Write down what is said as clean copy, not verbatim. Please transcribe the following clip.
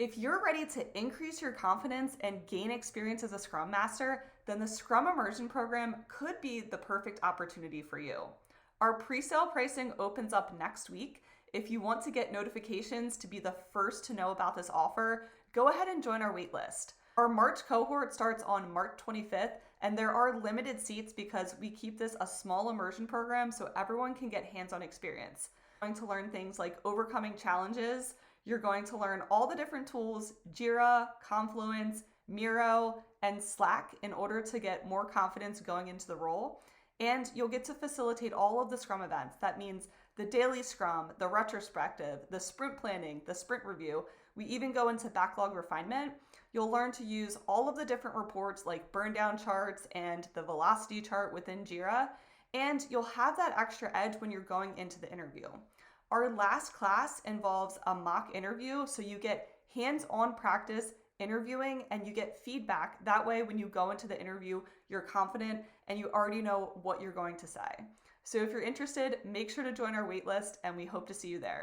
If you're ready to increase your confidence and gain experience as a Scrum Master, then the Scrum Immersion Program could be the perfect opportunity for you. Our pre-sale pricing opens up next week. If you want to get notifications to be the first to know about this offer, go ahead and join our waitlist. Our March cohort starts on March 25th, and there are limited seats because we keep this a small immersion program so everyone can get hands-on experience. You're going to learn things like overcoming challenges. You're going to learn all the different tools, JIRA, Confluence, Miro, and Slack in order to get more confidence going into the role. And you'll get to facilitate all of the Scrum events. That means the Daily Scrum, the Retrospective, the Sprint Planning, the Sprint Review. We even go into backlog refinement. You'll learn to use all of the different reports like burn down charts and the velocity chart within JIRA. And you'll have that extra edge when you're going into the interview. Our last class involves a mock interview, so you get hands-on practice interviewing and you get feedback. That way, when you go into the interview, you're confident and you already know what you're going to say. So if you're interested, make sure to join our waitlist and we hope to see you there.